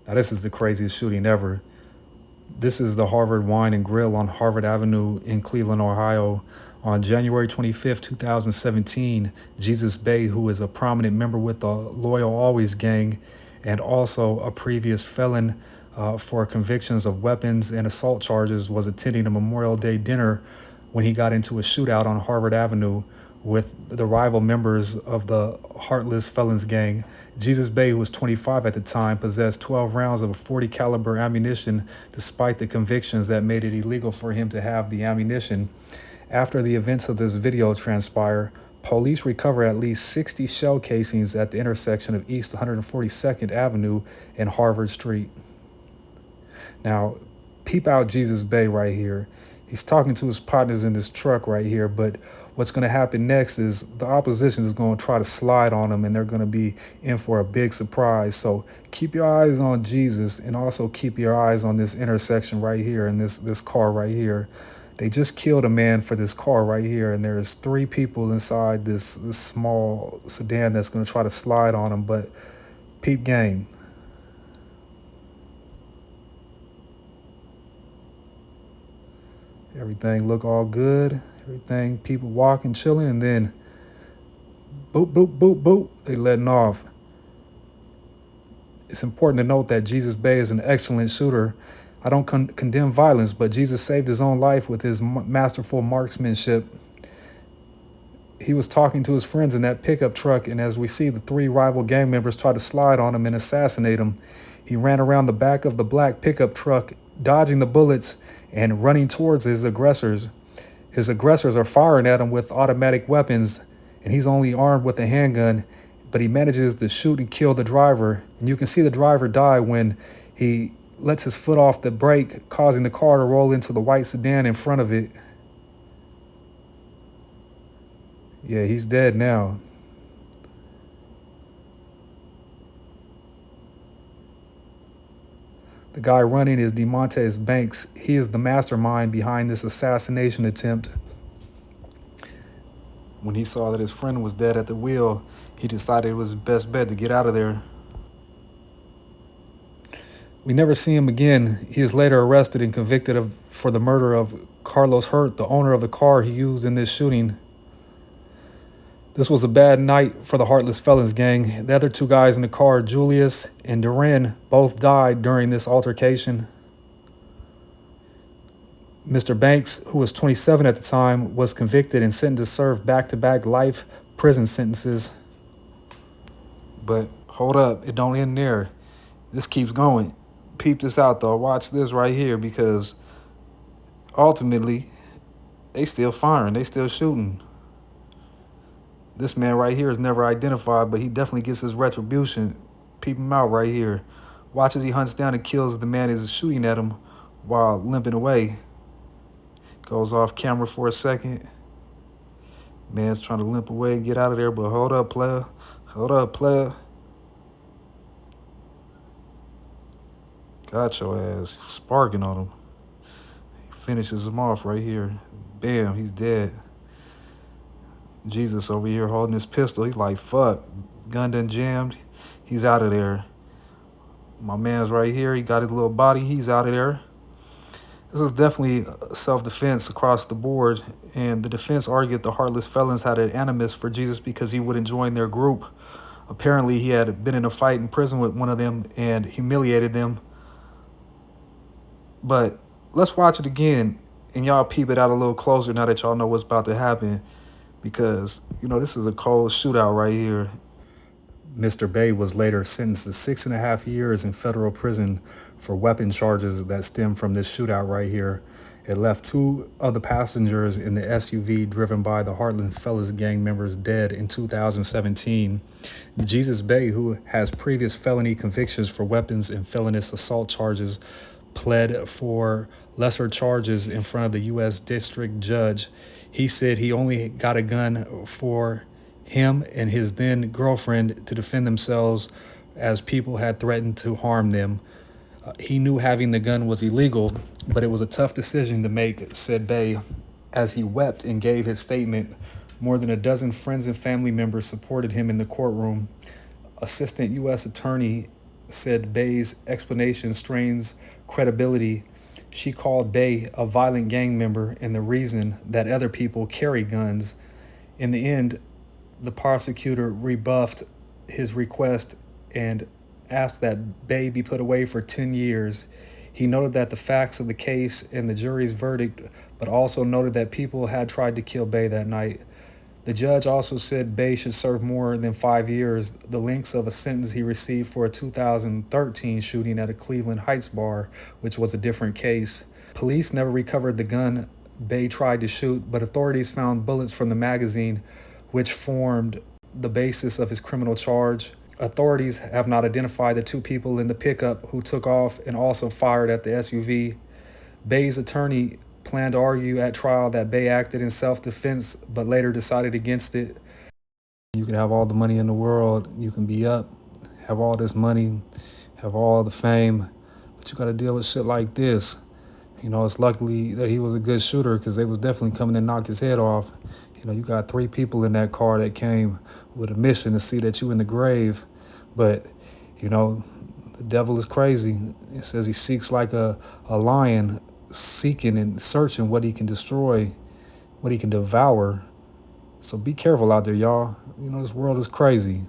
Now, this is the craziest shooting ever. This is the Harvard Wine and Grill on Harvard Avenue in Cleveland, Ohio. On January 25th, 2017, Jesus Bay, who is a prominent member with the Loyal Always gang and also a previous felon for convictions of weapons and assault charges, was attending a Memorial Day dinner when he got into a shootout on Harvard Avenue with the rival members of the Heartless Felons gang. Jesus Bay, who was 25 at the time, possessed 12 rounds of 40 caliber ammunition despite the convictions that made it illegal for him to have the ammunition. After the events of this video transpire, police recover at least 60 shell casings at the intersection of East 142nd Avenue and Harvard Street. Now, peep out Jesus Bay right here. He's talking to his partners in this truck right here, but what's going to happen next is the opposition is going to try to slide on him and they're going to be in for a big surprise. So keep your eyes on Jesus and also keep your eyes on this intersection right here and this car right here. They just killed a man for this car right here, and there's 3 people inside this small sedan that's going to try to slide on him, but peep game. Everything look all good. Everything, people walking, chilling, and then boop, boop, boop, boop, they letting off. It's important to note that Jesus Bay is an excellent shooter. I don't condemn violence, but Jesus saved his own life with his masterful marksmanship. He was talking to his friends in that pickup truck, and as we see the 3 rival gang members try to slide on him and assassinate him, he ran around the back of the black pickup truck, dodging the bullets and running towards his aggressors. His aggressors are firing at him with automatic weapons, and he's only armed with a handgun, but he manages to shoot and kill the driver. And you can see the driver die when he lets his foot off the brake, causing the car to roll into the white sedan in front of it. Yeah, he's dead now. The guy running is DeMontes Banks. He is the mastermind behind this assassination attempt. When he saw that his friend was dead at the wheel, he decided it was his best bet to get out of there. We never see him again. He is later arrested and convicted for the murder of Carlos Hurt, the owner of the car he used in this shooting. This was a bad night for the Heartless Felons gang. The other 2 guys in the car, Julius and Duran, both died during this altercation. Mr. Banks, who was 27 at the time, was convicted and sentenced to serve back-to-back life prison sentences. But hold up, it don't end there. This keeps going. Peep this out, though. Watch this right here, because ultimately, they still firing. They still shooting. This man right here is never identified, but he definitely gets his retribution. Peep him out right here. Watch as he hunts down and kills the man who's shooting at him while limping away. Goes off camera for a second. Man's trying to limp away and get out of there, but hold up, player. Hold up, player. Got your ass. Sparking on him. He finishes him off right here. Bam, he's dead. Jesus over here holding his pistol. He's like, fuck. Gun done jammed. He's out of there. My man's right here. He got his little body. He's out of there. This is definitely self-defense across the board. And the defense argued the Heartless Felons had an animus for Jesus because he wouldn't join their group. Apparently, he had been in a fight in prison with one of them and humiliated them. But let's watch it again, and y'all peep it out a little closer now that y'all know what's about to happen. Because, this is a cold shootout right here. Mr. Bay was later sentenced to 6.5 years in federal prison for weapon charges that stem from this shootout right here. It left 2 of the passengers in the SUV driven by the Heartless Felons gang members dead in 2017. Jesus Bay, who has previous felony convictions for weapons and felonious assault charges, pled for lesser charges in front of the U.S. District Judge. He said he only got a gun for him and his then girlfriend to defend themselves as people had threatened to harm them. He knew having the gun was illegal, but it was a tough decision to make, said Bay, as he wept and gave his statement. More than a dozen friends and family members supported him in the courtroom. Assistant U.S. Attorney said Bay's explanation strains credibility. She called Bay a violent gang member and the reason that other people carry guns. In the end, the prosecutor rebuffed his request and asked that Bay be put away for 10 years. He noted that the facts of the case and the jury's verdict, but also noted that people had tried to kill Bay that night. The judge also said Bay should serve more than 5 years, the length of a sentence he received for a 2013 shooting at a Cleveland Heights bar, which was a different case. Police never recovered the gun Bay tried to shoot, but authorities found bullets from the magazine, which formed the basis of his criminal charge. Authorities have not identified the two people in the pickup who took off and also fired at the SUV. Bay's attorney planned to argue at trial that Bay acted in self-defense, but later decided against it. You can have all the money in the world, you can be up, have all this money, have all the fame, but you got to deal with shit like this. It's luckily that he was a good shooter because they was definitely coming to knock his head off. You got 3 people in that car that came with a mission to see that you in the grave. But, the devil is crazy. It says he seeks like a lion, seeking and searching what he can destroy, what he can devour. So be careful out there, y'all. This world is crazy.